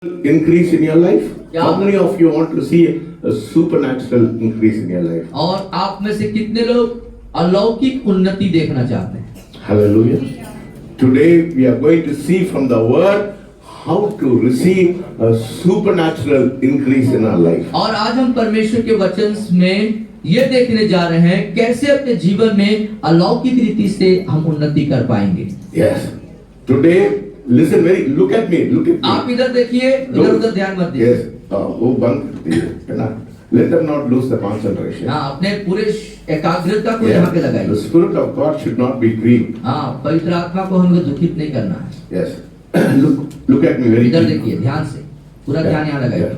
increase in your life? How many of you want to see a supernatural increase in your life? और आप में से कितने लोग अलौकिक उन्नति देखना चाहते हैं? Hallelujah. Today we are going to see from the word how to receive a supernatural increase in our life. और आज हम परमेश्वर के वचन में ये देखने जा रहे हैं कैसे अपने जीवन में अलौकिक रीति से हम उन्नति कर पाएंगे. Yes. Today, listen very. Look at me. Look at me. आप इधर देखिए, इधर उधर ध्यान मत दीजिए. Yes. वो बंद कर दिए, है ना? Let them not lose the concentration. हाँ, अपने पूरे एकाग्रता को यहाँ पे लगाइए. The spirit of God should not be grieved. हाँ, पवित्र आत्मा को हमें दुखित नहीं करना है. Yes. Look at me very. इधर देखिए, ध्यान से, पूरा ध्यान यहाँ लगाइए.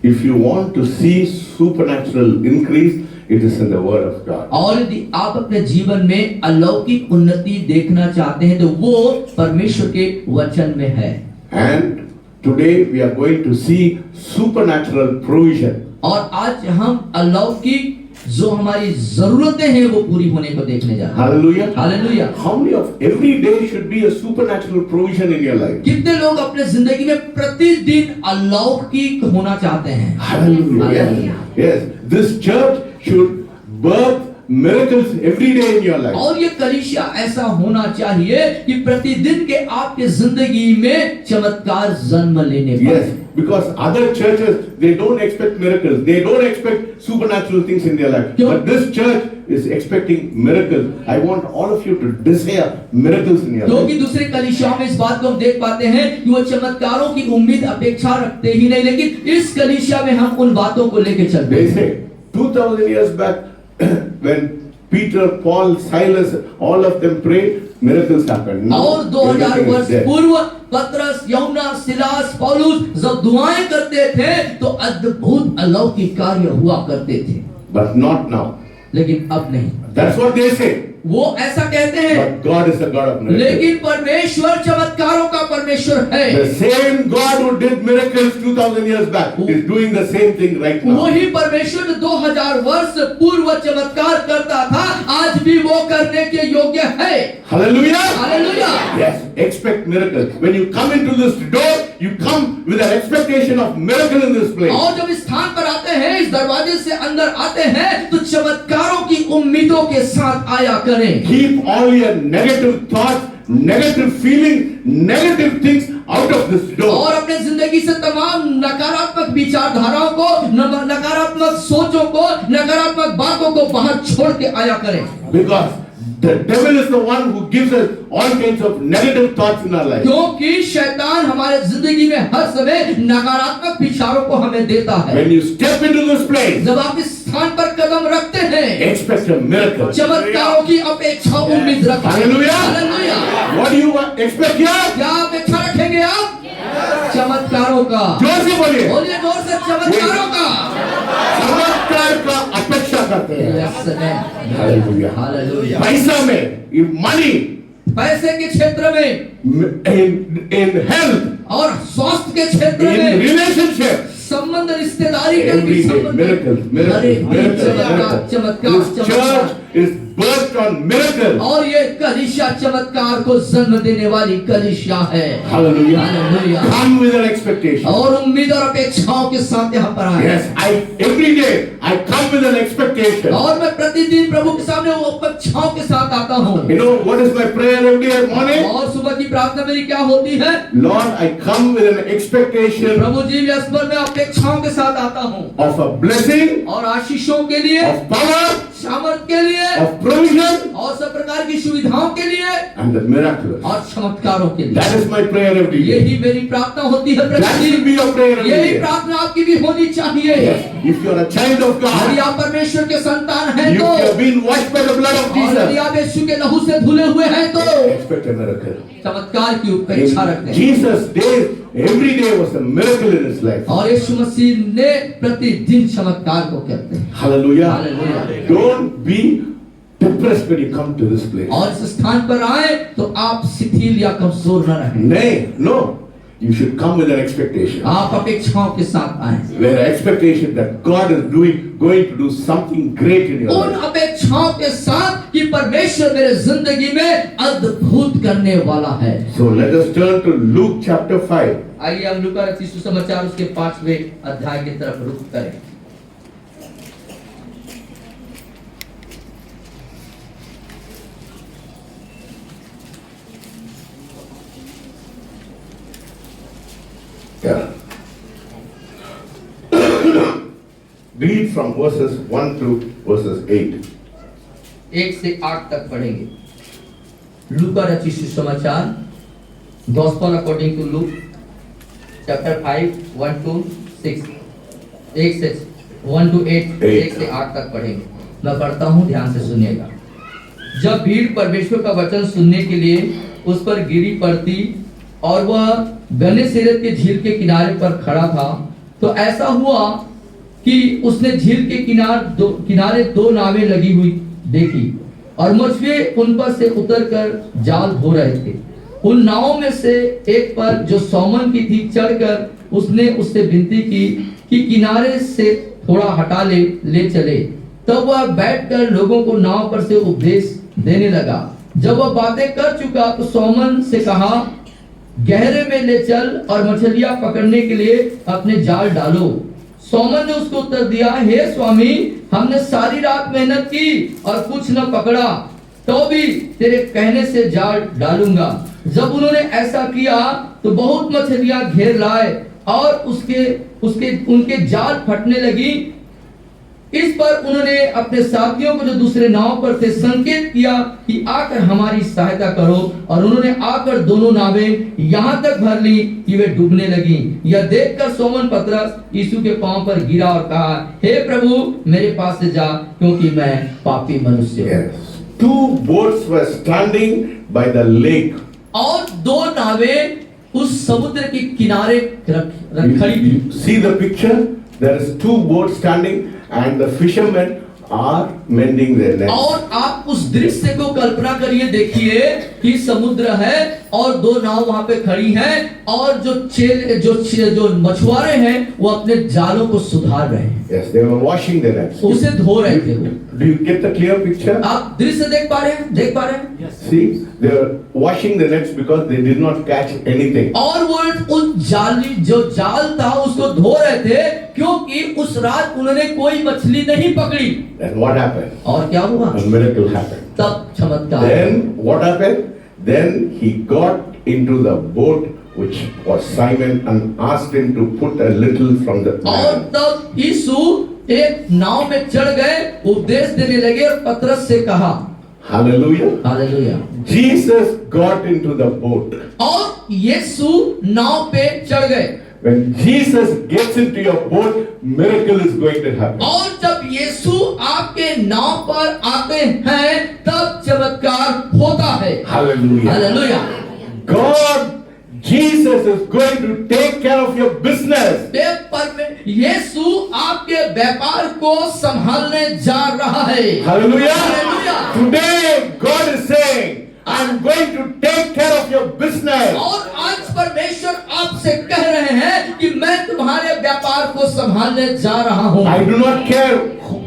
If you want to see supernatural increase, it is in the word of God. और यदि आप अपने जीवन में अलौकिक उन्नति देखना चाहते हैं तो वो परमेश्वर के वचन में है. And today we are going to see supernatural provision. और आज हम अलौकिक जो हमारी जरूरतें हैं वो पूरी होने को देखने जा रहे हैं. Hallelujah. Hallelujah. How many of every day should be a supernatural provision in your life? कितने लोग अपने जिंदगी में प्रतिदिन अलौकिक होना चाहते हैं? Hallelujah. Yes. Yes. This church should birth miracles every day in your life. और ये कलीसिया ऐसा होना चाहिए कि प्रतिदिन के आपके जिंदगी में चमत्कार जन्म लेने पाए. Yes, because other churches they don't expect miracles, they don't expect supernatural things in their life. क्यों? But this church is expecting miracles. I want all of you to desire miracles in your life. क्योंकि दूसरे कलीसियाओं में इस बात को हम देख पाते हैं कि वो चमत्कारों की उम्मीद अपेक्षा रखते ही नहीं, लेकिन इस कलीसिया में हम उन बातों को लेके चलते They हैं. say 2000 years back when Peter, Paul, Silas, all of them prayed, miracles happened. Now, और 2000 everything is वर्ष dead. पूर्व पतरस, यूहन्ना, सिलास, पौलुस जब दुआएं करते थे तो अद्भुत अलौकिक कार्य हुआ करते थे. But not now. लेकिन अब नहीं. That's what they say. वो ऐसा कहते हैं. But God is a God of miracles. लेकिन परमेश्वर चमत्कारों का परमेश्वर है. The same God who did miracles 2000 years back is doing the same thing right now. वही परमेश्वर जो 2000 वर्ष पूर्व चमत्कार करता था आज भी वो करने के योग्य है. Hallelujah. Hallelujah. Yes, expect miracles. When you come into this door, you come with an expectation of miracle in this place. और जब इस स्थान पर आते हैं, इस दरवाजे से अंदर आते हैं तो चमत्कारों की उम्मीदों के साथ आया करें. Keep all your negative thoughts, negative feelings, negative things out of this door. और अपने जिंदगी से तमाम नकारात्मक विचारधाराओं को, नकारात्मक सोचों को, नकारात्मक बातों को बाहर छोड़ के आया करें. Because the devil is the one who gives us all kinds of negative thoughts in our life. क्योंकि शैतान हमारे जिंदगी में हर समय नकारात्मक विचारों को हमें देता है. When you step into this place, जब आप इस स्थान पर कदम रखते हैं expect a miracle. चमत्कारों की अपेक्षा उम्मीद रखें. Hallelujah. Hallelujah. What do you expect here? क्या अपेक्षा रखेंगे आप? चमत्कारों का. जोर से बोलिए. बोलिए जोर से, चमत्कारों का. चमत्कार का अपेक्षा करते हैं. Yes, amen. Hallelujah. हालेलुया. पैसा में, in money, पैसे के क्षेत्र में, in health, और स्वास्थ्य के क्षेत्र in में, relationship. संबंध, रिश्तेदारी के Every day, संबंध, miracles, हर एक miracles, दिन miracles, चमत्कार, miracles. This चमत्कार. church is birthed on miracles. और ये कलीसिया चमत्कार को जन्म देने वाली कलीसिया है. Hallelujah. Hallelujah. Come with an expectation. और उम्मीद और अपेक्षाओं के साथ यहाँ पर आए. Yes, every day I come with an expectation. और मैं प्रतिदिन प्रभु के सामने वो अपेक्षाओं के साथ आता हूँ. You know what is my prayer every day morning? और सुबह की प्रार्थना मेरी क्या होती है? Lord, I come with an expectation प्रभु जी, व्यस्त में अपेक्षाओं के साथ आता हूँ. of a blessing, और आशीषों के लिए, of power, सामर्थ के लिए, of provision, और सब प्रकार की सुविधाओं के लिए, and the miraculous. और चमत्कारों के लिए. That is my prayer every day. यही मेरी प्रार्थना होती है That should प्रतिदिन. be your prayer every यही day. प्रार्थना आपकी भी होनी चाहिए. Yes, if you are a child of यदि God, आप परमेश्वर के संतान हैं if you तो, have been washed by the blood of और यदि Jesus, आप यीशु के लहू से धुले हुए हैं तो expect a miracle. चमत्कार की अपेक्षा रखते In हैं. Jesus' days, every day was a miracle in his life. और यीशु मसीह ने प्रतिदिन चमत्कार को करते हैं. Hallelujah. Hallelujah. Don't be depressed when you come to this place. और इस स्थान पर आए तो आप शिथिल या कमजोर न रहें. Nay, no. You should come with an expectation. आप अपेक्षाओं के साथ आए, Where expectation that God is going to do something great in your उन life. अपेक्षाओं के साथ कि परमेश्वर मेरे जिंदगी में अद्भुत करने वाला है। So let us turn to Luke chapter 5. आइए हम लूका रचित सुसमाचार उसके 5वें अध्याय की तरफ रुख करें। Yeah. Read from verses 1 to verses 8. 1 से 8 तक पढ़ेंगे। लूका रचित सुसमाचार gospel according to Luke chapter 5 1 to 6 1 से 1 to 8 1 से 8 तक पढ़ेंगे। मैं पढ़ता हूँ, ध्यान से सुनिएगा। जब भीड़ परमेश्वर का वचन सुनने के लिए उस पर गिरी पड़ती और वह गन्नेसेरेत के झील के किनारे पर खड़ा था, तो ऐसा हुआ कि उसने झील के किनारे दो नावें लगी हुई देखी और मछुए उन पर से उतरकर जाल धो रहे थे। उन नावों में से एक पर जो सोमन की थी चढ़कर उसने उससे विनती की कि किनारे से थोड़ा हटा ले चले। तब वह बैठकर लोगों को नाव पर से उपदेश देने लगा। जब वह बातें कर चुका तो सोमन से कहा, गहरे में ले चल और मछलियां पकड़ने के लिए अपने जाल डालो। सोमन ने उसको उत्तर दिया, हे स्वामी, हमने सारी रात मेहनत की और कुछ न पकड़ा, तो भी तेरे कहने से जाल डालूंगा। जब उन्होंने ऐसा किया तो बहुत मछलियां घेर लाए और उनके जाल फटने लगी। इस पर उन्होंने अपने साथियों को जो दूसरे नाव पर थे संकेत किया कि आकर हमारी सहायता करो, और उन्होंने आकर दोनों नावें यहाँ तक भर ली कि वे डूबने लगी। यह देखकर सोमन पतरस यीशु के पांव पर गिरा और कहा, हे प्रभु, मेरे पास से जा, क्योंकि मैं पापी मनुष्य हूँ। Yes. Two boats were standing by the lake. और दो नावें उस समुद्र के किनारे खड़ी थी। You see the picture? There is two boats standing and the fishermen are mending their nets. और आप उस दृश्य को कल्पना करिए, देखिए कि समुद्र है और दो नाव वहां पे खड़ी हैं और जो मछुआरे हैं वो अपने जालों को सुधार रहे हैं। Yes, they were washing their nets. उसे धो रहे थे वो। Do you get the clear picture? आप दृश्य देख पा रहे हैं? See, they were washing the nets because they did not catch anything. और वो उस जो जाल था उसको धो रहे थे क्योंकि उस रात उन्होंने कोई मछली नहीं पकड़ी। And what happened? और क्या हुआ? A miracle happened. तब चमत्कार। Then what happened? Then he got into the boat which was Simon and asked him to put a little from the और land. तब यीशु एक नाव में चढ़ गए, उपदेश देने लगे और पतरस से कहा, Hallelujah. Hallelujah. Jesus got into the boat. और यीशु नाव पे चढ़ गए। When Jesus gets into your boat, miracle is going to happen. और जब यीशु आपके नाव पर आते हैं तब चमत्कार होता है। Hallelujah. Hallelujah. God, Jesus is going to take care of your business. यीशु आपके व्यापार को संभालने जा रहा है। Hallelujah. Hallelujah. Today God is saying, I'm going to take care of your business. और आज परमेश्वर आपसे कह रहे हैं कि मैं तुम्हारे व्यापार को संभालने जा रहा हूँ। I do not care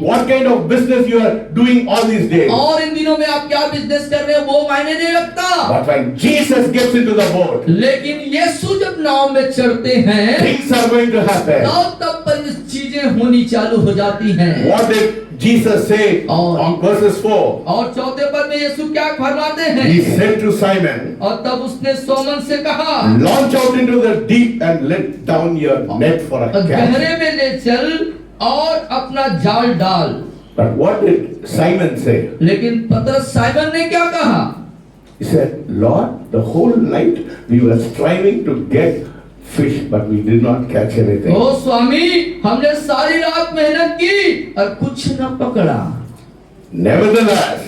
what kind of business you are doing all these days. और इन दिनों में आप क्या बिजनेस कर रहे हैं वो मायने नहीं रखता। But when Jesus gets into the boat, लेकिन यीशु जब नाव में चढ़ते हैं things are going to happen. तब पर चीजें होनी चालू हो जाती हैं। What did Jesus say on verses 4? और चौथे पद में यीशु क्या फरमाते हैं? He said to Simon, और तब उसने सोमन से कहा, launch out into the deep and let down your net for a catch. गहरे में ले चल और अपना जाल डाल। But what did Simon say? लेकिन पतरस साइमन ने क्या कहा? He said, Lord, the whole night we were striving to get fish, but we did not catch anything. ओ स्वामी, हमने सारी रात मेहनत की और कुछ न पकड़ा। Nevertheless,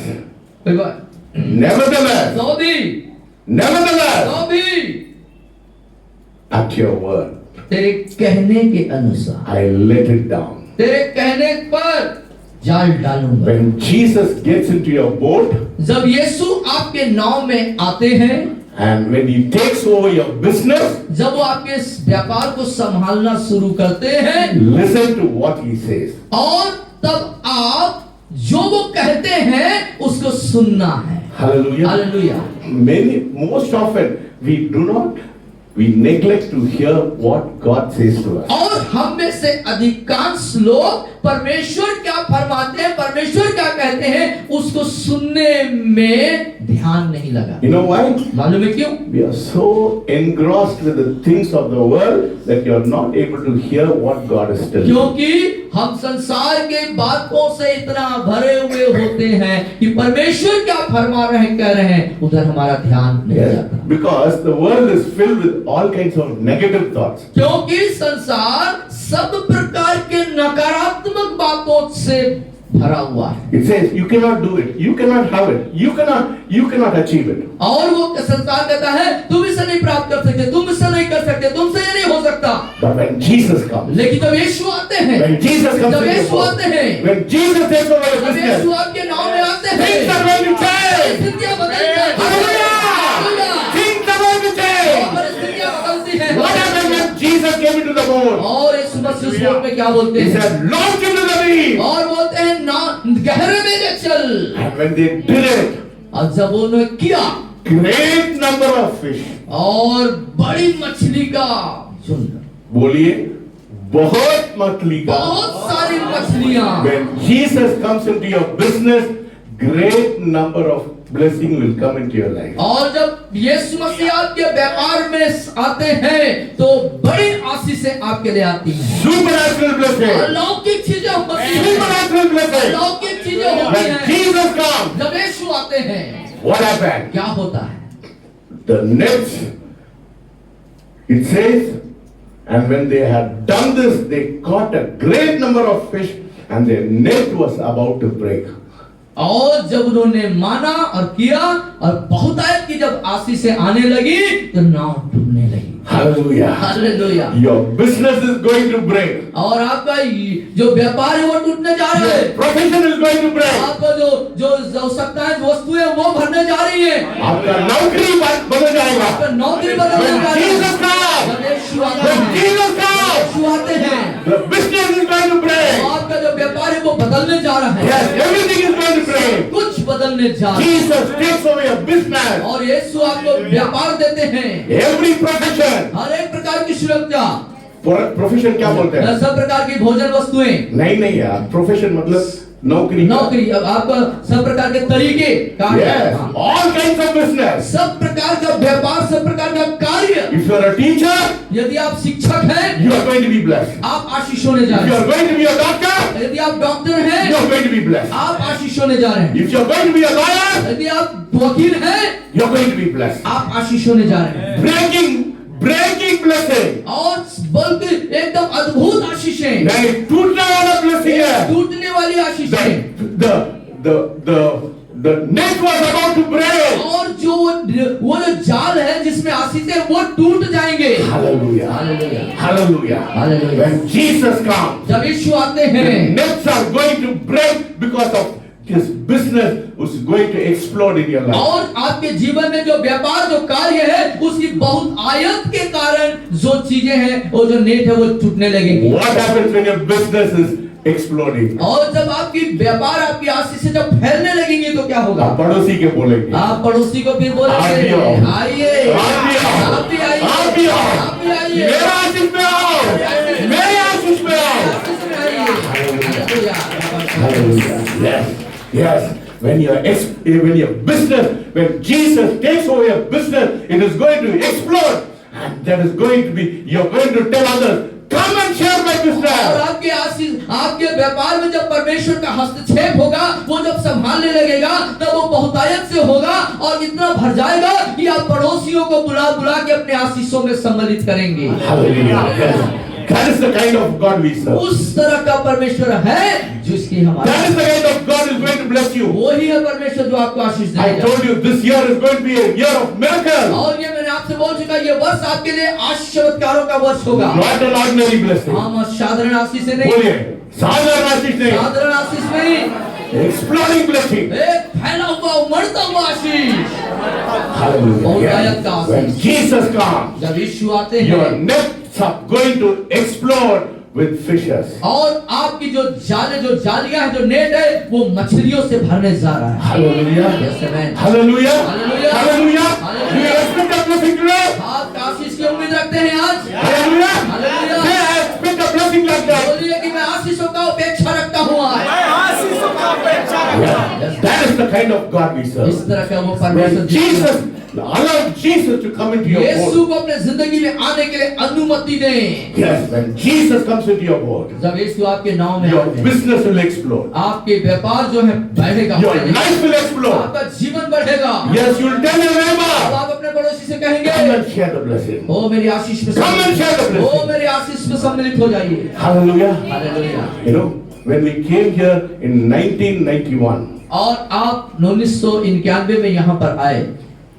at your word, तेरे कहने के अनुसार I let it down. तेरे कहने पर जाल डालूंगा। When Jesus gets into your boat, जब यीशु आपके नाव में आते हैं And when he takes over your business, जब वो आपके इस व्यापार को संभालना शुरू करते हैं, listen to what he says. और तब आप जो वो कहते हैं उसको सुनना है। Hallelujah. Hallelujah. Most often we neglect to hear what God says to us. और हम में से अधिकांश लोग परमेश्वर क्या फरमाते हैं, परमेश्वर क्या कहते हैं, उसको सुनने में ध्यान नहीं लगा। You know why? मालूम है क्यों? We are so engrossed with the things of the world that you are not able to hear what God is telling you. क्योंकि हम संसार के बातों से इतना भरे हुए होते हैं कि परमेश्वर क्या फरमा रहे हैं, कह रहे हैं, उधर हमारा ध्यान नहीं Yes, जाता। because the world is filled with all kinds of negative thoughts. क्योंकि संसार सब प्रकार के नकारात्मक बातों से भरा हुआ है। It says you cannot do it, you cannot have it, you cannot achieve it. और वो संसार कहता है तुम इसे नहीं प्राप्त कर सकते, तुम इसे नहीं कर सकते, तुमसे ये नहीं हो सकता। But when Jesus comes, लेकिन जब यीशु आते हैं, when Jesus comes जब into यीशु your आते life, हैं, when Jesus takes over your जब business, यीशु आपके नाम में आते हैं, things are going to change. परिस्थितियां बदल जाती हैं। Hallelujah! Things are going to change. परिस्थितियां बदलती हैं। What happened when Jesus came into the world? और यीशु मसीह उस लोक में क्या बोलते He हैं? said, "Launch into the deep." और बोलते हैं ना गहरे में ले चल। And when they did it, और जब उन्होंने किया, great number of fish. और बड़ी मछली का झुंड, बोलिए, बहुत मछली का. बहुत सारी मछलियां। When Jesus comes into your business, great number of blessing will come into your life. और जब यीशु मसीह आपके व्यापार में आते हैं तो बड़ी आशीषें आपके लिए आती हैं। Supernatural blessing. अलौकिक चीजें होती हैं। Supernatural blessing. अलौकिक चीजें होती When हैं। Jesus comes, जब यीशु आते हैं, what happened? क्या होता है? The nets, it says, and when they had done this, they caught a great number of fish, and their net was about to break. और जब उन्होंने माना और किया और बहुतायत की जब आशीषें आने लगी तो नाव डूबने लगी। Hallelujah. Hallelujah. Your business is going to break. और आपका जो व्यापार है वो टूटने जा रहा है। Your profession is going to break. आपका जो आवश्यकताएं वस्तुएं वो भरने जा रही है। आपका नौकरी बदल जाएगा। आपका नौकरी बदलने जा रही है। Jesus comes. जब यीशु आते When हैं, Jesus comes, यीशु आते हैं, the business is going to break. आपका जो व्यापार है वो बदलने जा रहा है। Yes, everything is going to break. कुछ बदलने जा रहा है। Jesus takes over your business. और यीशु आपको व्यापार देते हैं। Every profession. हर एक प्रकार की सुरक्षा, प्रोफेशन क्या बोलते हैं? सब प्रकार की भोजन वस्तुएं। नहीं यार, प्रोफेशन मतलब नौकरी। नौकरी, अब आपका सब प्रकार के तरीके कार्य, Yes, all kinds of business. सब प्रकार का व्यापार, सब प्रकार का कार्य। If you are a teacher, यदि आप शिक्षक हैं, you are going to be blessed. आप आशीष होने जा If you रहे are going to be a doctor, हैं। यदि आप डॉक्टर हैं, you are going to be blessed. आप आशीष होने जा रहे हैं। If you are going to be a lawyer, यदि आप वकील हैं, you are going to be blessed. आप आशीष होने जा रहे हैं। Breaking blessing. और बल्कि एकदम अद्भुत आशीषें, नहीं, टूटने वाला blessing है. टूटने वाली आशीषें। The net was about to break. और जो वो जो जाल है जिसमें आशीषें वो टूट जाएंगे। Hallelujah. Hallelujah. Hallelujah. Hallelujah. When Jesus comes, जब यीशु आते the हैं, nets are going to break because of his business is going to explode in your life. और आपके जीवन में जो व्यापार, जो कार्य है, उसकी बहुत आयत के कारण जो चीजें हैं, वो जो नेट है वो टूटने लगेंगी। What happens when your business is exploding? और जब आपकी व्यापार, आपकी आशीष से जब फैलने लगेंगी तो क्या होगा? आप पड़ोसी के बोलेंगे, आप पड़ोसी को फिर बोलेंगे, आप भी आओ। आइए, आप भी आओ। आप भी आइए, आप भी आओ। आप भी आइए, मेरा आशीष में आओ, मेरे आशीष में आओ। आशीष में आइए। Hallelujah. Hallelujah. Yes. When your business, when Jesus takes over your business, it is going to explode, and that is going to be, you're going to tell others, come and share my और business. आपके आशीष, आपके व्यापार में जब परमेश्वर का हस्तक्षेप होगा, वो जब संभालने लगेगा, तब वो बहुतायत से होगा और इतना भर जाएगा कि आप पड़ोसियों को बुला बुला के अपने आशीषों में सम्मिलित करेंगे। Hallelujah. Yes. That is the kind of God we serve. उस तरह का परमेश्वर है जिसकी हमारा, That is the kind of God is going to bless you. वो ही है परमेश्वर जो आपको आशीष I देगा। told you this year is going to be a year of miracles, और ये मैंने आपसे बोल चुका, ये वर्ष आपके लिए आशीष चमत्कारों का वर्ष होगा। not an ordinary blessing. हम साधारण आशीष से नहीं, बोलिए, साधारण आशीष नहीं, साधारण आशीष नहीं, exploding blessing. एक फैला हुआ, उमड़ता हुआ आशीष। Hallelujah. Yes. When Jesus comes, जब यीशु आते your हैं nets are going to explode with fishes. और आपकी जो जालियां है, जो नेट है, वो मछलियों से भरने जा रहा है। Hallelujah. Yes, amen. Hallelujah. Hallelujah. Hallelujah. Hallelujah. Do you expect a blessing today? आप आशीष की उम्मीद रखते हैं आज? Hallelujah. Hallelujah. Say, I expect a blessing like that. बोलिए कि मैं आशीषों का अपेक्षा रखता हूँ आज। Yeah. That is the kind of God we serve. इस तरह का वो परमेश्वर When Jesus, allow Jesus to come into your Yeshu boat. को अपने जिंदगी में आने के लिए अनुमति दें। Yes, when Jesus comes into your boat, जब यीशु आपके नाव में your आते हैं, business will explode. आपके व्यापार जो है बढ़ेगा, Your life will explode. आपका जीवन बढ़ेगा। Yes, you will tell your अब neighbor, आप अपने पड़ोसी से कहेंगे, come and share the blessing. ओ मेरी आशीष में Come and share the O blessing. मेरी आशीष में सम्मिलित हो जाइए। Hallelujah. Hallelujah. You know, when we came here in 1991, और आप 1991 में यहाँ पर आए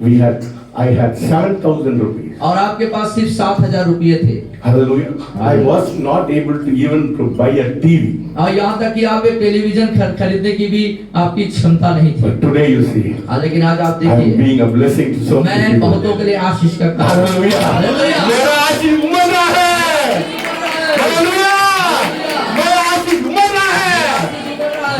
I had 7,000 rupees. और आपके पास सिर्फ 7,000 रुपये थे। Hallelujah. I was not able to even to buy a TV. और यहाँ तक कि आप एक टेलीविजन खरीदने की भी आपकी क्षमता नहीं थी। But today you see, लेकिन आज आप I am देखिए, being a blessing to so many मैं people. बहुतों के लिए आशीष का काम। Hallelujah. हालेलुया। मेरा आशीष उमड़ रहा है। Hallelujah. मेरा आशीष उमड़ रहा है।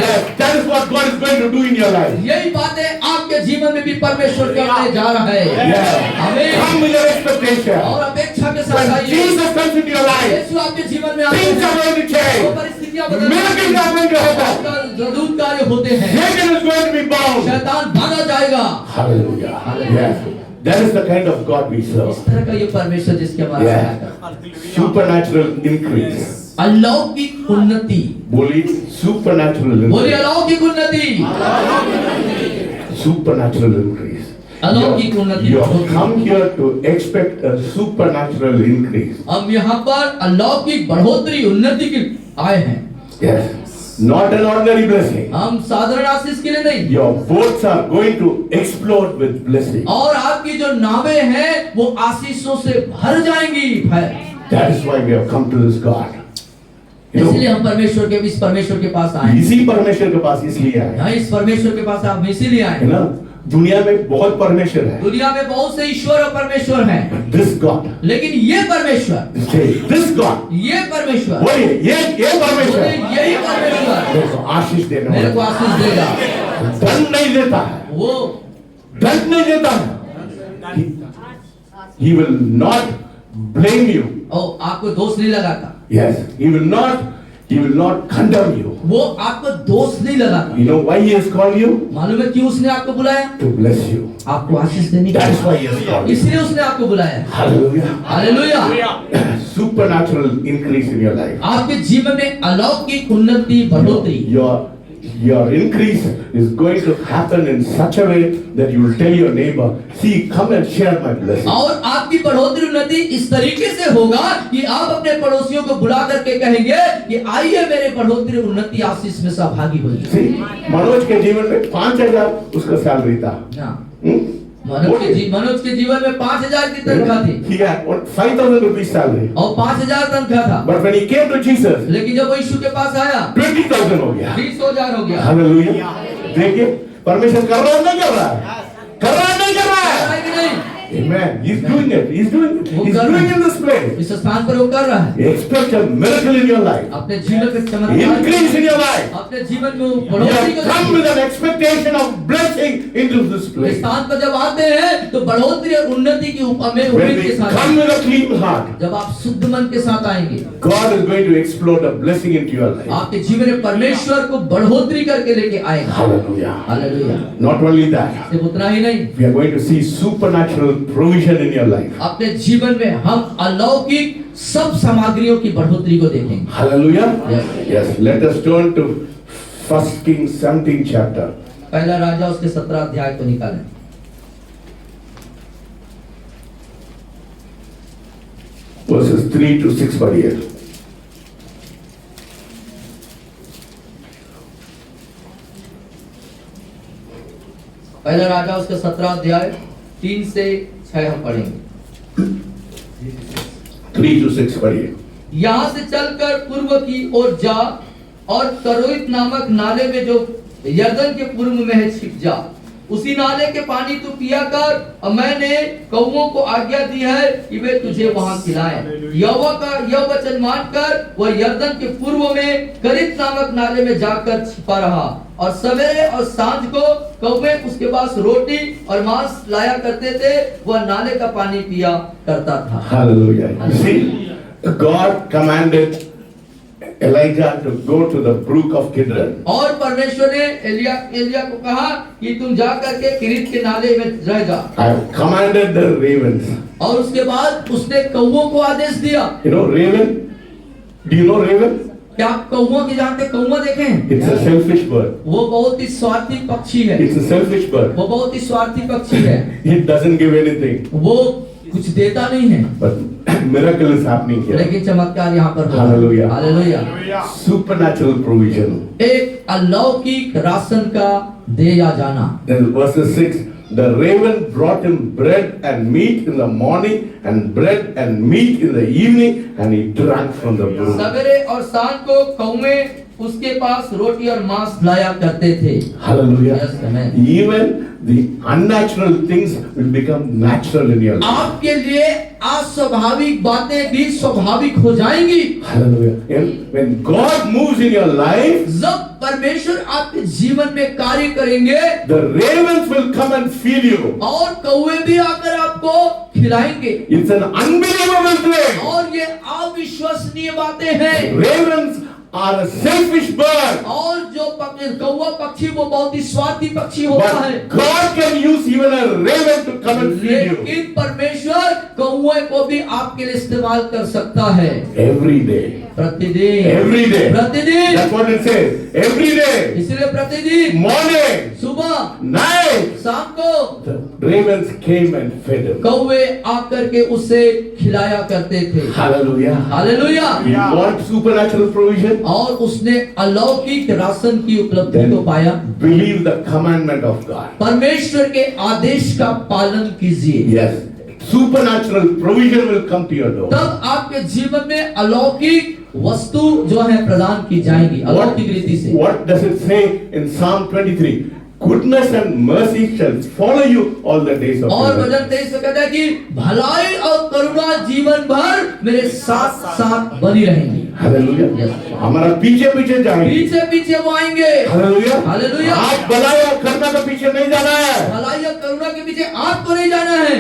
Yes, that is what God is going to do in your life. यही बातें आपके जीवन में भी परमेश्वर करने जा रहा है। Yeah. आमीन। Come with your expectation. और अपेक्षा के साथ When आइए। Jesus comes into your life, यीशु आपके जीवन में आते things are हैं, going to वो change. परिस्थितियां बदल Miracles are going to happen. अद्भुत कार्य होते हैं। Satan is going to be bound. शैतान भागा जाएगा। Hallelujah. Yes. That is the kind of God we serve. इस तरह का ये परमेश्वर जिसके हमारा Yeah. Supernatural increase. अलौकिक उन्नति। बोलिए supernatural बोलिए increase. अलौकिक उन्नति। Supernatural increase. अलौकिक उन्नति। You have come here to expect a supernatural increase. हम यहाँ पर अलौकिक बढ़ोतरी उन्नति के आए हैं। Yes. Not an ordinary blessing. हम साधारण आशीष के लिए नहीं। Your boats are going to explode with blessing. और आपकी जो नावें हैं वो आशीषों से भर जाएंगी। That is why we have come to this God. You इसलिए know, हम इस परमेश्वर के पास आए। इसी परमेश्वर के पास इसलिए आए यहाँ इस परमेश्वर के पास हम इसीलिए आए। है ना। दुनिया में बहुत परमेश्वर है। दुनिया में बहुत से ईश्वर और परमेश्वर हैं, This God. लेकिन ये परमेश्वर, This God. ये परमेश्वर, बोलिए ये परमेश्वर यही परमेश्वर मेरे को आशीष देने मेरे को वाला आशीष देगा। दंड नहीं देता है। वो दंड नहीं देता है। He will not blame you. और आपको दोष नहीं लगाता। Yes, he will not condemn you. वो आपको दोष नहीं लगाता। You know why he has called you? मालूम है क्यों उसने आपको बुलाया? To bless you. आपको आशीष देने के That is लिए। why he has called you. इसलिए उसने आपको बुलाया। Hallelujah. Hallelujah. Supernatural increase in your life. आपके जीवन में अलौकिक उन्नति बढ़ोतरी। Your increase is going to happen in such a way that you will tell your neighbor, see, come and share my blessing. और आपकी बढ़ोतरी उन्नति इस तरीके से होगा कि आप अपने पड़ोसियों को बुला करके कहेंगे कि आइए मेरे बढ़ोतरी उन्नति आशीष में सहभागी होइए। See, मनोज के जीवन में 5,000 उसका सैलरी था। मनोज के जीवन में 5,000 की तनख्वाह थी। He had 5,000 rupees salary. और 5,000 तनख्वाह था। But when he came to Jesus, लेकिन जब वो यीशु के पास आया 20,000 हो गया। 20,000 हो गया। Hallelujah. देखिए परमेश्वर कर रहा है नहीं कर रहा है? कर रहा है नहीं कर रहा है? है कि नहीं? Amen. He's doing it. He's doing it. He's doing it in this place. इस स्थान पर वो कर रहा है। Expect a miracle in your life. अपने जीवन में चमत्कार, Increase in your life. अपने जीवन में You बढ़ोतरी have come with an expectation of blessing into this इस place. स्थान पर जब आते हैं तो बढ़ोतरी और उन्नति की When उम्मीद के we साथ come with a clean heart, जब आप शुद्ध मन के साथ आएंगे, God is going to explode a blessing into your life. आपके जीवन में परमेश्वर को बढ़ोतरी करके लेके आएगा। Hallelujah. Hallelujah. Not only that, सिर्फ उतना ही नहीं, we are going to see supernatural provision in your life. अपने जीवन में हम अलौकिक सब सामग्रियों की बढ़ोतरी को देखेंगे। Hallelujah. Yes. Yes. Let us turn to 1 Kings 17 chapter. पहला राजा उसके 17 अध्याय को निकालें। Verses 3 to 6 पढ़िए। पहला राजा उसके 17 अध्याय 3 से 6 हम पढ़ेंगे। 3 to 6 पढ़िए। यहाँ से चलकर पूर्व की ओर जा और करोइत नामक नाले में जो यरदन के पूर्व में है छिप जा। उसी नाले के पानी तू पिया कर, और मैंने कौवों को आज्ञा दी है कि वे तुझे वहां खिलाएं। यहोवा का यह वचन मानकर वह यरदन के पूर्व में करीत नामक नाले में जाकर छिपा रहा, और सवेरे और सांझ को कौवे उसके पास रोटी और मांस लाया करते थे, वह नाले का पानी पिया करता था। Hallelujah. You see, God commanded Elijah to go to the brook of Kidron. और परमेश्वर ने एलिया को कहा कि तुम जा करके किरीत के नाले में रह जा। I have commanded the ravens. और उसके बाद उसने कौवों को आदेश दिया। You know raven? Do you know raven? क्या आप कौवों की जानते? कौवा देखें? It's a selfish bird. वो बहुत ही स्वार्थी पक्षी है। It's a selfish bird. वो बहुत ही स्वार्थी पक्षी है। It doesn't give anything. वो कुछ देता नहीं है, But miracle is happening here. लेकिन चमत्कार यहाँ पर हो रहा है। Hallelujah. हालेलुया। Supernatural provision. एक अलौकिक राशन का दिया जाना। Then verse 6, the raven brought him bread and meat in the morning and bread and meat in the evening, and he drank from the brook. सवेरे और सांझ को कौवे उसके पास रोटी और मांस लाया करते थे। Hallelujah. Yes, amen. Even the unnatural things will become natural in your life. आपके लिए अस्वाभाविक बातें भी स्वाभाविक हो जाएंगी। Hallelujah. And when God moves in your life, जब परमेश्वर आपके जीवन में कार्य करेंगे, the ravens will come and feed you. और कौवे भी आकर आपको खिलाएंगे। It's an unbelievable thing. और ये अविश्वसनीय बातें हैं। Ravens are a selfish bird. और जो कौवा पक्षी वो बहुत ही स्वार्थी पक्षी होता है, But God can use even a raven to come and feed you. लेकिन परमेश्वर कौवे को भी आपके लिए इस्तेमाल कर सकता है। Every day. प्रतिदिन, Every day. प्रतिदिन, That's what it says. Every day. इसलिए प्रतिदिन, Morning. सुबह, Night. शाम को The ravens came and fed him. कौवे आकर के उसे खिलाया करते थे। Hallelujah. Hallelujah. You want supernatural provision? और उसने अलौकिक राशन की उपलब्धि को पाया। Believe the commandment of God. परमेश्वर के आदेश का पालन कीजिए। Yes. Supernatural provision will come to your door. तब आपके जीवन में अलौकिक वस्तु जो है प्रदान की जाएगी अलौकिक रीति से। What does it say in Psalm 23? Goodness and mercy shall follow you all the days of और your life. वचन 23 में कहता है कि भलाई और करुणा जीवन भर मेरे साथ साथ बनी रहेंगी। Hallelujah. Yes. हमारा पीछे पीछे जाएंगे। पीछे पीछे वो आएंगे। Hallelujah. हालेलुया। आप भलाई और करुणा के पीछे नहीं जाना है। भलाई और करुणा के पीछे आपको नहीं जाना है।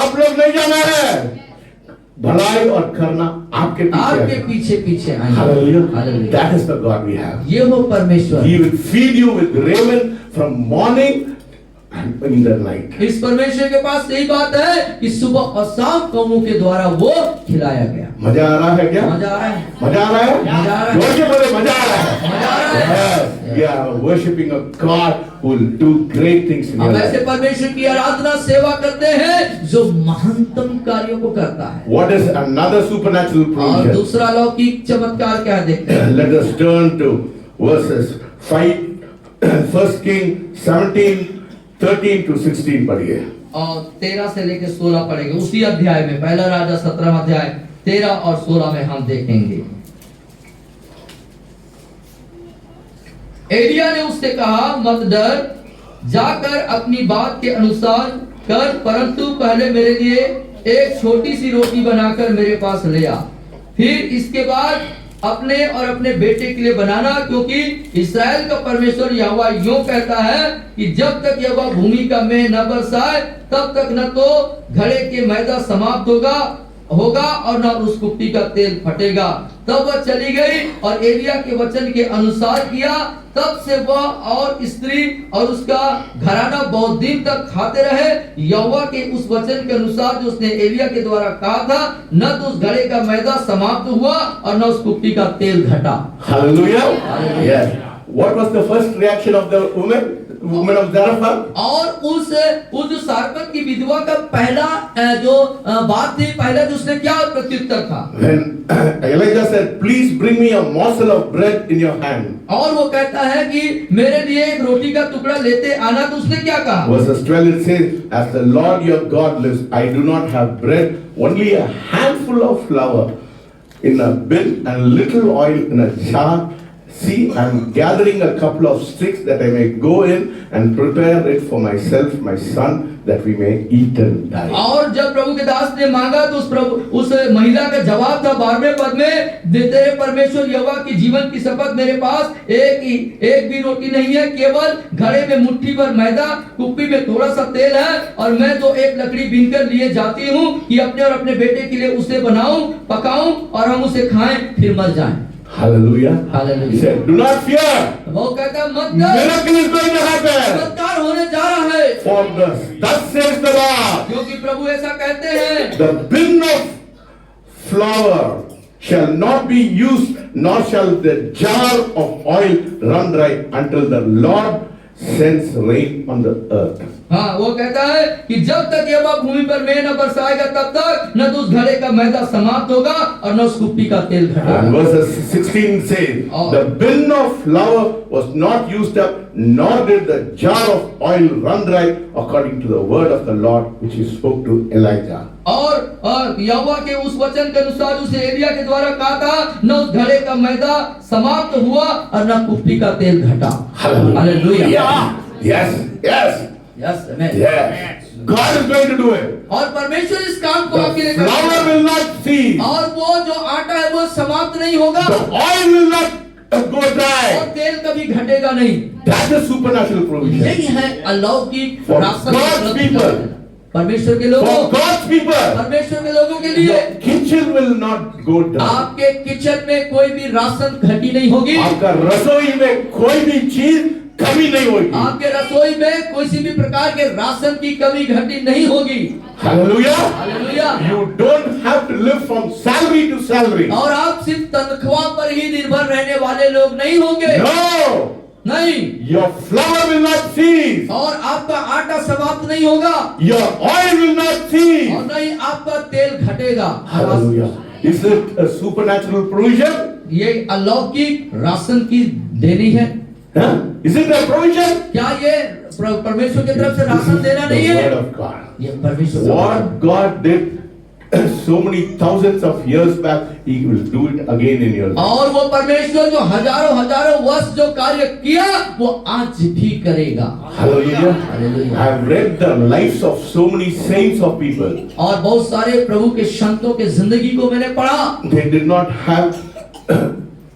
आप लोग नहीं जाना है। भलाई और करुणा आपके पीछे पीछे आएंगे। Hallelujah. Hallelujah. That is the God we have. ये वो परमेश्वर। He will feed you with raven from morning and in the night. इस परमेश्वर के पास यही बात है कि सुबह और शाम कौवों के द्वारा वो खिलाया गया। मजा आ रहा है क्या? मजा आ रहा है। मजा आ रहा है? मजा आ रहा है। जोर से बोले मजा आ रहा है। मजा आ रहा है। Yes. We are worshiping a God who will do great things in your हम ऐसे life. परमेश्वर की आराधना सेवा करते हैं जो महानतम कार्यों को करता है। What is another supernatural और provision? दूसरा लौकिक चमत्कार क्या है देखते हैं। Let us turn to verses 5, 1 King 17, 13 to 16 पढ़िए। और 13 से लेकर 16 पढ़ेंगे उसी अध्याय में। पहला राजा 17 अध्याय 13 और 16 में हम देखेंगे। एलिया ने उससे कहा, मत डर, जाकर अपनी बात के अनुसार कर, परंतु पहले मेरे लिए एक छोटी सी रोटी बनाकर मेरे पास ले आ। फिर इसके बाद अपने और अपने बेटे के लिए बनाना, क्योंकि इस्राएल का परमेश्वर यहोवा यूं कहता है कि जब तक यहोवा भूमि का मेह न बरसाए तब तक न तो घड़े के मैदा समाप्त होगा और न उस कुप्पी का तेल फटेगा। तब वह चली गई और एलिया के वचन के अनुसार किया। तब से वह और स्त्री और उसका घराना बहुत दिन तक खाते रहे, यहोवा के उस वचन के अनुसार जो उसने एलिया के द्वारा कहा था। न तो उस घड़े का मैदा समाप्त हुआ और न उस कुप्पी का तेल घटा। Hallelujah. Yes. What was the first reaction of the woman of Zarephath? और उस जो सारपत की विधवा का पहला जो बात थी, पहला जो उसने क्या प्रत्युत्तर था? When Elijah said, "Please bring me a morsel of bread in your hand." और वो कहता है कि मेरे लिए एक रोटी का टुकड़ा लेते आना, तो उसने क्या कहा? Verses 12 it says, "As the Lord your God lives, I do not have bread, only a handful of flour in a bin and little oil in a jar, See, I'm gathering a couple of sticks that I may go in and prepare it for myself, my son, that we may eat and die. और जब प्रभु के दास ने मांगा तो उस महिला का जवाब था 12वें पद में, देते हैं परमेश्वर यहोवा की जीवन की शपथ, मेरे पास एक भी रोटी नहीं है, केवल घड़े में मुट्ठी भर मैदा, कुप्पी में थोड़ा सा तेल है, और मैं तो एक लकड़ी बीनकर लिए जाती हूँ कि अपने और अपने बेटे के लिए उसे बनाऊं, पकाऊं और हम उसे खाएं फिर मर जाएं। Hallelujah. Hallelujah. He said, do not fear. वो कहता मत डर, Miracle is going to happen. चमत्कार होने जा रहा है। For thus says the Lord, क्योंकि प्रभु ऐसा कहते हैं, the bin of flour shall not be used, nor shall the jar of oil run dry until the Lord sends rain on the earth. हाँ वो कहता है कि जब तक यहोवा भूमि पर मेघ न बरसाएगा तब तक न तो उस घड़े का मैदा समाप्त होगा और न उस कुप्पी का तेल घटेगा। And verse 16 says, the bin of flour was not used up, nor did the jar of oil run dry, according to the word of the Lord which he spoke to Elijah. और यहोवा के उस वचन के अनुसार उसे एलिया के द्वारा कहा था, न उस घड़े का मैदा समाप्त हुआ और न कुप्पी का तेल घटा। Hallelujah. Yes. Yes, amen. Yes. God is going to do it. और परमेश्वर इस काम को आपके लिए The flour will not cease. और वो जो आटा है वो समाप्त नहीं होगा, The oil will not go और dry. तेल कभी घटेगा नहीं। That's a supernatural provision. यही है अलौकिक For राशन God's people. परमेश्वर के लोगों, For God's people. परमेश्वर के लोगों के लिए Your kitchen will not go dry. आपके किचन में कोई भी राशन घटी नहीं होगी, आपका रसोई में कोई भी चीज कमी नहीं होगी। आपके रसोई में किसी भी प्रकार के राशन की कमी घटी नहीं होगी। Hallelujah. Hallelujah. You don't have to live from salary to salary. और आप सिर्फ तनख्वाह पर ही निर्भर रहने वाले लोग नहीं होंगे। No. नहीं। Your flour will not cease. और आपका आटा समाप्त नहीं होगा। Your oil will not cease. और नहीं आपका तेल घटेगा। Hallelujah. Is it a supernatural provision? ये अलौकिक राशन की देनी है। Huh? Is it a provision? क्या ये परमेश्वर की तरफ से राशन देना नहीं The है? word of God. ये परमेश्वर का वचन। What God did so many thousands of years back, He will do it again in your life. और वो परमेश्वर जो हजारों वर्ष जो कार्य किया वो आज भी करेगा। Hallelujah. Hallelujah. I have read the lives of so many saints of people. और बहुत सारे प्रभु के संतों के जिंदगी को मैंने पढ़ा। They did not have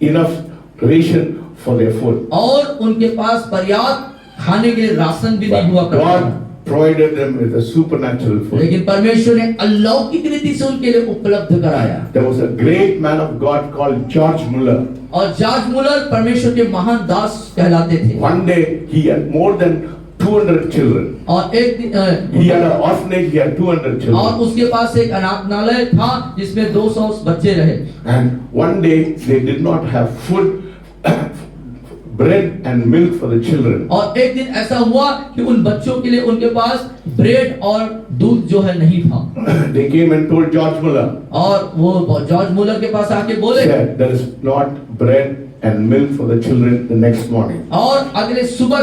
enough ration for their food. और उनके पास पर्याप्त खाने के लिए राशन भी नहीं हुआ But करता। God provided them with a supernatural food. लेकिन परमेश्वर ने अलौकिक रीति से उनके लिए उपलब्ध कराया। There was a great man of God called George Muller. और जॉर्ज मुलर परमेश्वर के महान दास कहलाते थे। One day he had more than 200 children. और एक दिन He had an orphanage, he had 200 और children. उसके पास एक अनाथालय था जिसमें 200 बच्चे रहे। And one day they did not have food, bread and milk for the children. और एक दिन ऐसा हुआ कि उन बच्चों के लिए उनके पास ब्रेड और दूध जो है नहीं था। They came and told George Muller, और वो जॉर्ज मुलर के पास आके बोले, said, there is not bread and milk for the children the next morning. और अगले सुबह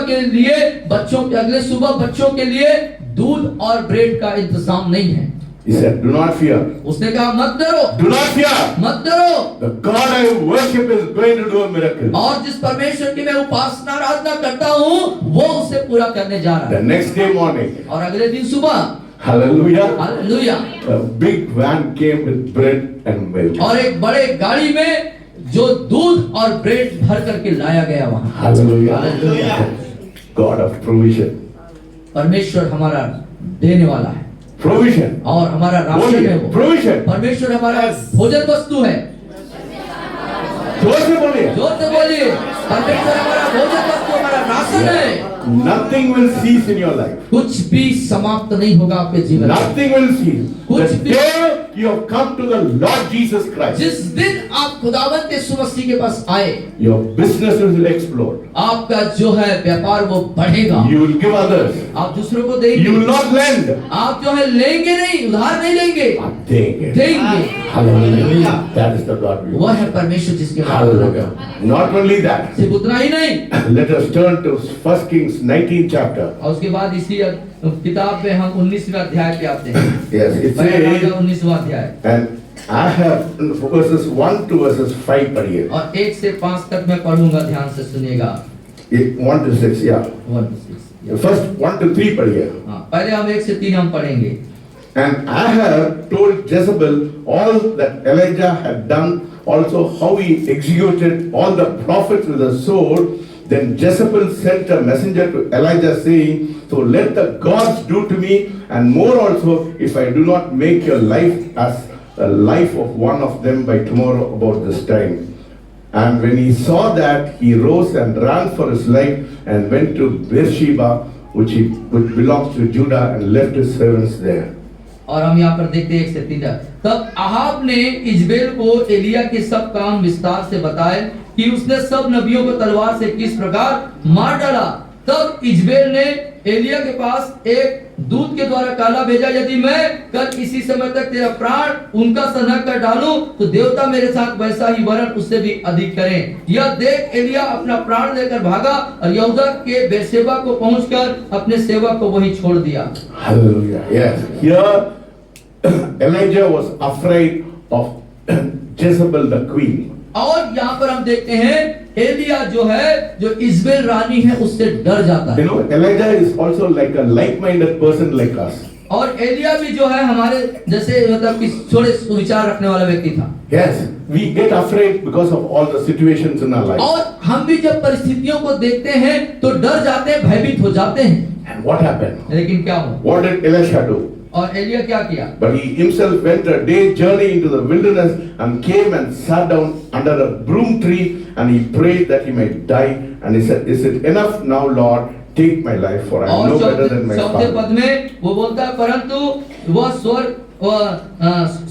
बच्चों के लिए दूध और ब्रेड का इंतजाम नहीं है। He said, do not fear. उसने कहा मत डरो, Do not fear. मत डरो। The God I worship is going to do a miracle. और जिस परमेश्वर की मैं उपासना आराधना करता हूँ वो उसे पूरा करने जा रहा The है। next day morning, और अगले दिन सुबह, hallelujah, hallelujah, a big van came with bread and milk. और एक बड़े गाड़ी में जो दूध और ब्रेड भर करके लाया गया वहाँ। Hallelujah. Hallelujah. God of provision. परमेश्वर हमारा देने वाला है Provision. और हमारा राशन है वो। Provision. परमेश्वर हमारा भोजन वस्तु है। जोर से बोलिए. जोर से बोलिए, परमेश्वर हमारा भोजन वस्तु, हमारा राशन है। Nothing will cease in your life. कुछ भी समाप्त नहीं होगा आपके जीवन में। Nothing will cease. कुछ The भी- day you have come to the Lord Jesus Christ, जिस दिन आप खुदावंत यीशु मसीह के पास आए, your business will explode. आपका जो है व्यापार वो बढ़ेगा। You will give others. आप दूसरों को You देंगे। will not lend. आप जो है लेंगे नहीं, उधार नहीं लेंगे, आप देंगे. देंगे। Hallelujah. That is the God we वह worship. है परमेश्वर जिसके नाम Hallelujah. Not only that, सिर्फ उतना ही नहीं। let us turn to 1 Kings 19 chapter. और उसके बाद इसी किताब में हम 19वें अध्याय पे आते हैं। Yes, it पहला says, 19वां अध्याय। and I have verses 1 to verses 5 पढ़िए. और 1 से 5 तक मैं पढ़ूंगा, ध्यान से सुनिएगा। 1 to 6, yeah. 1 to 6। First 1 to 3 पढ़िए. हाँ, पहले हम 1 से 3 हम पढ़ेंगे। And Ahab told Jezebel all that Elijah had done, also how he executed all the prophets with a sword. Then Jezebel sent a messenger to Elijah saying, so let the gods do to me and more also, if I do not make your life as the life of one of them by tomorrow about this time. And when he saw that, he rose and ran for his life and went to Beersheba, which belongs to Judah, and left his servants there. और हम यहाँ पर देखते हैं 1 से 3 तब Ahab ने Jezebel को एलिया के सब काम विस्तार से बताए कि उसने सब नबियों को तलवार से किस प्रकार मार डाला। तब इजबेल ने एलिया के पास एक दूत के द्वारा काला भेजा, यदि मैं कल इसी समय तक तेरा प्राण उनका सा न कर डालूं तो देवता मेरे साथ वैसा ही वरन उससे भी अधिक करें। यह देख एलिया अपना प्राण लेकर भागा और यहूदा के बेरशेबा को पहुंचकर अपने सेवक को वहीं छोड़ दिया। Hallelujah. Yes. Here Elijah was afraid of Jezebel the queen. और यहाँ पर हम देखते हैं एलिया जो है, जो इजबेल रानी है, उससे डर जाता है। You know, Elijah is also like a like-minded person like us. और एलिया भी जो है हमारे जैसे मतलब कि थोड़े विचार रखने वाला व्यक्ति था। Yes, we get afraid because of all the situations in our life. और हम भी जब परिस्थितियों को देखते हैं तो डर जाते हैं, भयभीत हो जाते हैं। And what happened? लेकिन क्या हुआ? What did Elisha do? और एलिया क्या किया? But he himself went a day's journey into the wilderness and came and sat down under a broom tree and he prayed that he might die. And he said, "Is it enough now, Lord? Take my life, for I am no better than my चौथे father." पद में वो बोलता है, परंतु वह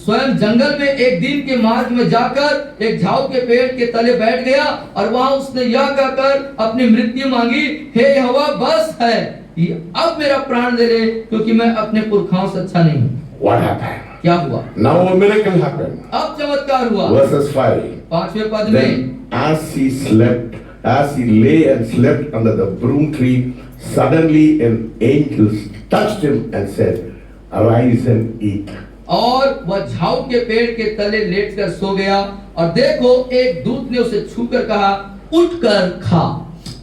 स्वयं जंगल में एक दिन के मार्ग में जाकर एक झाऊ के पेड़ के तले बैठ गया और वहां उसने यह कहकर अपनी मृत्यु मांगी, हे यहोवा बस है, अब मेरा प्राण ले ले, क्योंकि मैं अपने पुरखाओं से अच्छा नहीं हूँ। What happened? क्या हुआ? Now a miracle happened. अब चमत्कार हुआ। Verses 5. 5वें पद में, Then as he lay and slept under the broom tree, suddenly an angel touched him and said, "Arise and eat." और वह झाऊ के पेड़ के तले लेटकर सो गया और देखो एक दूत ने उसे छूकर कहा, उठकर खा।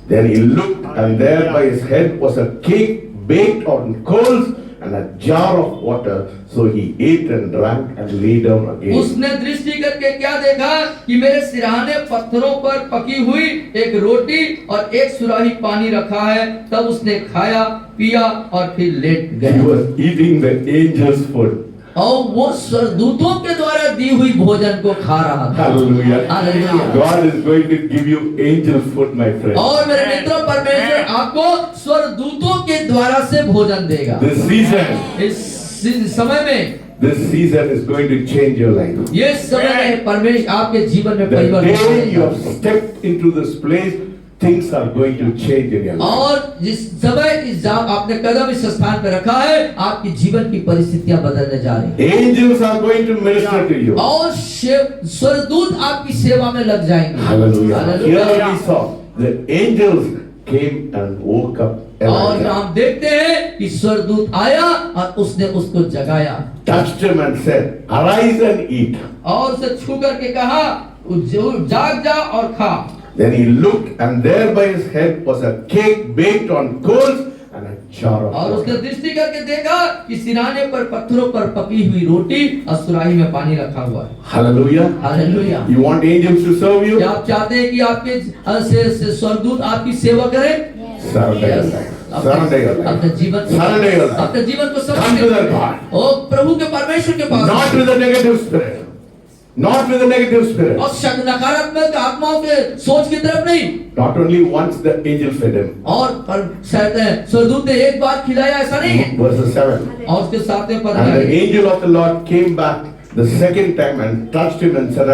Then he looked, and there by his head was a cake baked on coals and a jar of water. So he ate and drank and lay down again. उसने दृष्टि करके क्या देखा कि मेरे सिरहाने पत्थरों पर पकी हुई एक रोटी और एक सुराही पानी रखा है। तब उसने खाया, पिया और फिर लेट He गया। was eating the angel's food. और वो स्वर्गदूतों के द्वारा दी हुई भोजन को खा रहा था। Hallelujah. Hallelujah. God is going to give you angel food, my friend. और मेरे मित्रों, परमेश्वर आपको स्वर्गदूतों के द्वारा से भोजन देगा। This season, इस समय में, this season is going to change your life. ये समय में परमेश्वर आपके जीवन में The परिवर्तन day you करेगा। have stepped into this place, things are going to change in your life. और जिस समय आपने कदम इस स्थान पर रखा है, आपकी जीवन की परिस्थितियां बदलने जा रही हैं। Angels are going to minister to you. और स्वर्गदूत आपकी सेवा में लग जाएंगे। Hallelujah. Hallelujah. Here we saw the angels came and woke up और Elijah, हम देखते हैं कि स्वर्गदूत आया और उसने उसको जगाया touched him and said, "Arise and eat." और उसे छू करके कहा, जाग जा और खा। Then he looked, and there by his head was a cake baked on coals and a jar of और उसने water. दृष्टि करके देखा कि सिराने पर पत्थरों पर पकी हुई रोटी और सुराही में पानी रखा हुआ है। Hallelujah. Hallelujah. You want angels to serve you? क्या आप चाहते हैं कि आपके स्वर्गदूत आपकी सेवा करें? Surrender your life. Surrender your life. अपने जीवन Surrender your life. अपने जीवन को Come to that God. ओ प्रभु के परमेश्वर के पास, Not with a negative spirit. Not with a negative spirit. और नकारात्मक आत्माओं के सोच की तरफ नहीं। Not only once the angel fed him. और स्वर्गदूत ने एक बार खिलाया, ऐसा नहीं है। Verse 7. और उसके 7वें पद And the में, angel of the Lord came back the second time and touched him and said,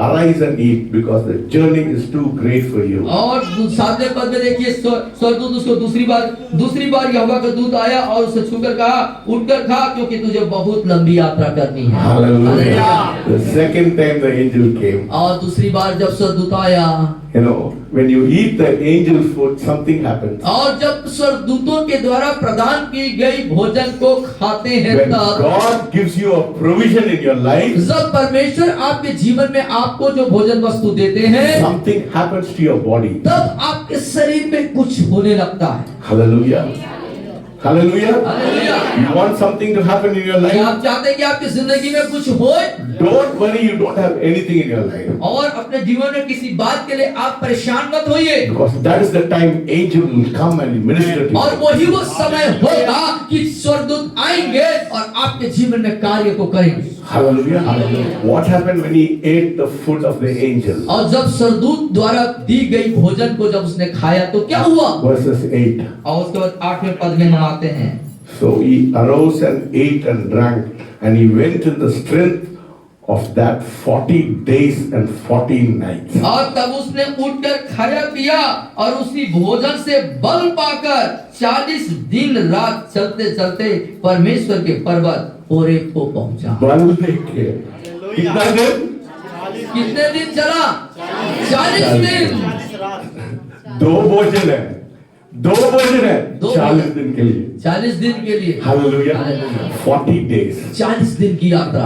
"Arise and eat, because the journey is too great for you." और 7वें पद में देखिए, स्वर्गदूत उसको दूसरी बार यहोवा का दूत आया और उसे छूकर कहा, उठकर खा, क्योंकि तुझे बहुत लंबी यात्रा करनी है। Hallelujah. The second time the angel came, और दूसरी बार जब स्वर्गदूत आया, You know, when you eat the angel food, something happens. और जब स्वर्गदूतों के द्वारा प्रदान की गई भोजन को खाते हैं When तब God gives you a provision in your life, जब परमेश्वर आपके जीवन में आपको जो भोजन वस्तु देते हैं something happens to your body. तब आपके शरीर में कुछ होने लगता है। Hallelujah. Hallelujah. Hallelujah. You want something to happen in your क्या life? आप चाहते हैं कि आपकी जिंदगी में कुछ होए Don't worry, you don't have anything in your life. और अपने जीवन में किसी बात के लिए आप परेशान मत होइए, Because that is the time angel will come and minister to और you. वही वो समय होगा कि स्वर्गदूत आएंगे और आपके जीवन में कार्य को करेंगे। Hallelujah. What happened when he ate the food of the angel? और जब स्वर्गदूत द्वारा दी गई भोजन को जब उसने खाया तो क्या हुआ? Verses 8. और उसके बाद 8वें पद में हम आते हैं। So he arose and ate and drank, and he went in the strength of that 40 days and 40 nights. और तब उसने उठकर खाया पिया और उसी भोजन से बल पाकर 40 दिन रात चलते चलते परमेश्वर के पर्वत होरेब को पहुंचा। बल देखे कितना दिन? कितने दिन चला? 40 दिन। दो भोजन है, दो भोजन है, दो 40 दिन के लिए। 40 दिन के लिए। Hallelujah. Hallelujah. 40 days. 40 दिन की यात्रा।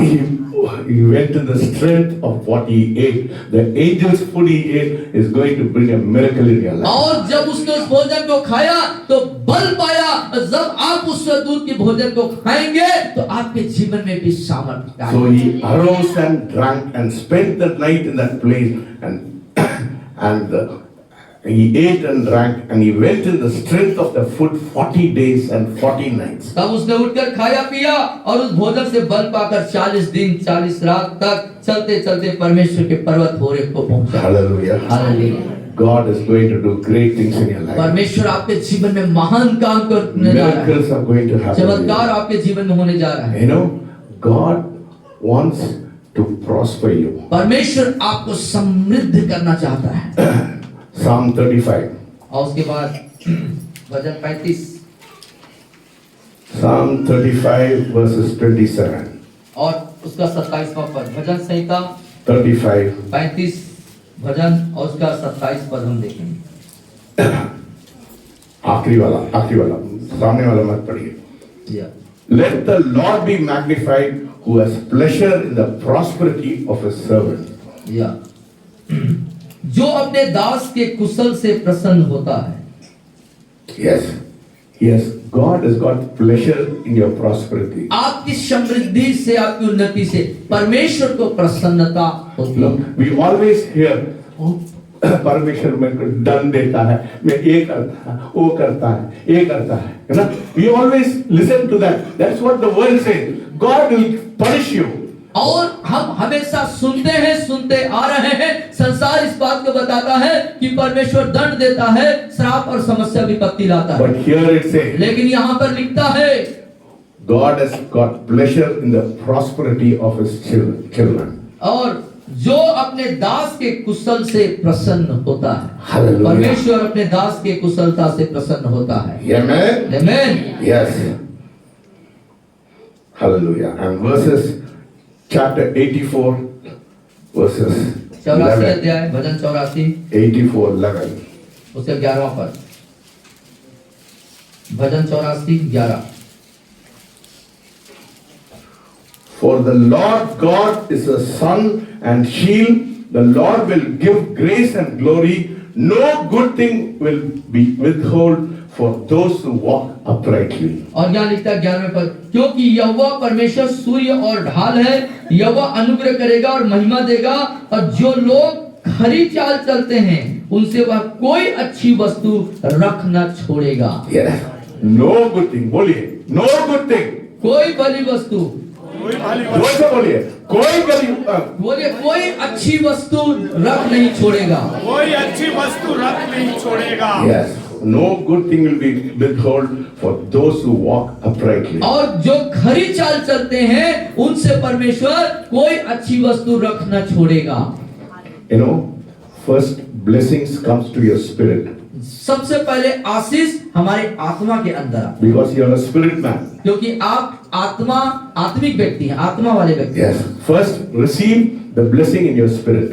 He went in the strength of what he ate. The angel's food he ate is going to bring a miracle in your life. और जब उसने उस भोजन को खाया तो बल पाया। जब आप उस स्वर्गदूत के भोजन को खाएंगे तो आपके जीवन में भी सामर्थ्य So आएगी। he arose and drank and spent the night in that place, and he ate and drank, and he went in the strength of the food 40 days and 40 nights. तब उसने उठकर खाया पिया और उस भोजन से बल पाकर 40 दिन 40 रात तक चलते चलते परमेश्वर के पर्वत होरेब को पहुंचा। Hallelujah. Hallelujah. God is going to do great things in your life. परमेश्वर आपके जीवन में महान काम करने जा रहा है। Miracles are going to happen. चमत्कार आपके जीवन में होने जा रहा है। You know, God wants to prosper you. परमेश्वर आपको समृद्ध करना चाहता है। Psalm 35. और उसके बाद भजन 35 Psalm 35 verses 27. और उसका 27वां पद। भजन संहिता 35. 35 भजन और उसका 27 पद हम देखेंगे। आखिरी वाला सामने वाला मत पढ़िए। या Let the Lord be magnified who has pleasure in the prosperity of his servant. या जो अपने दास के कुशल से प्रसन्न होता है। Yes, God has got pleasure in your prosperity. आपकी समृद्धि से, आपकी उन्नति से परमेश्वर को प्रसन्नता होती है। Look, we always hear, परमेश्वर मेरे को दंड देता है, मैं ये करता है, वो करता है, ये करता है ना? We always listen to that. That's what the world says. God will punish you. और हम हमेशा सुनते आ रहे हैं, संसार इस बात को बताता है कि परमेश्वर दंड देता है, श्राप और समस्या विपत्ति लाता है। But here it says, लेकिन यहाँ पर लिखता है God has got pleasure in the prosperity of his children. और जो अपने दास के कुशल से प्रसन्न होता है। Hallelujah. परमेश्वर अपने दास के कुशलता से प्रसन्न होता है। Amen. आमीन। Yes. Hallelujah. And verses chapter 84 verses 84 11. अध्याय भजन 84 84:11. उसका 11वां पद। भजन 84:11। For the Lord God is a sun and shield. The Lord will give grace and glory. No good thing will be withheld for those who walk uprightly. और यहाँ लिखता है 11वें पद, क्योंकि यहोवा परमेश्वर सूर्य और ढाल है, यहोवा अनुग्रह करेगा और महिमा देगा, और जो लोग खरी चाल चलते हैं उनसे वह कोई अच्छी वस्तु रख न छोड़ेगा। Yes. No good thing. बोलिए, no good thing. कोई भली वस्तु, जोर से बोलिए, कोई बोलिए कोई अच्छी वस्तु रख नहीं छोड़ेगा। कोई अच्छी वस्तु रख नहीं छोड़ेगा। Yes. No good thing will be withheld for those who walk uprightly. और जो खरी चाल चलते हैं उनसे परमेश्वर कोई अच्छी वस्तु रख न छोड़ेगा। You know, first blessings comes to your spirit. सबसे पहले आशीष हमारे आत्मा के अंदर आती है। Because you are a spirit man. क्योंकि आप आत्मिक व्यक्ति हैं, आत्मा वाले व्यक्ति हैं। Yes. First receive the blessing in your spirit.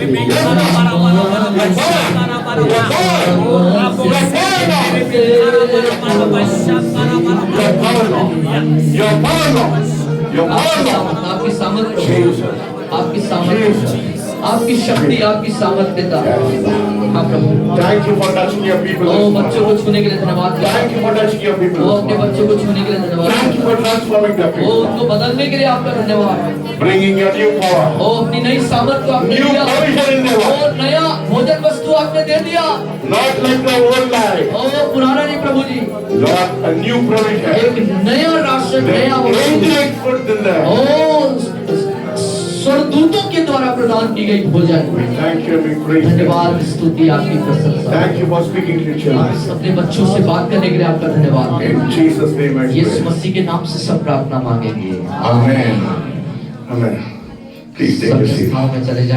आपकी सामर्थ, आपकी सामर्थ, आपकी शक्ति, आपकी सामर्थ्यता। हाँ प्रभु, Thank you for touching your people. ओ बच्चों को छूने के लिए धन्यवाद। Thank you for touching your people. ओ अपने बच्चों को छूने के लिए धन्यवाद। Thank you for transforming the O people. उनको बदलने के लिए आपका धन्यवाद। Bringing your new power. ओ अपनी नई सामर्थ को आपने New दिया। provision in their O life. नया भोजन वस्तु आपने दे दिया। Not like the old life. ओ पुराना नहीं प्रभु जी, Lord, a new provision. एक नया राशन, The नया वस्तु। angelic food in there. ओ स्वर्गदूतों के द्वारा प्रदान की गई भोजन। We thank you and we praise you. धन्यवाद, स्तुति, आपकी प्रशंसा। Thank you for speaking to your children. अपने बच्चों से बात करने के लिए आपका धन्यवाद। In Jesus' name I Yeshu pray. मसीह के नाम से सब प्रार्थना मांगेंगे। Amen. Amen. Please take सब your seat. स्थानों में चले जाएं।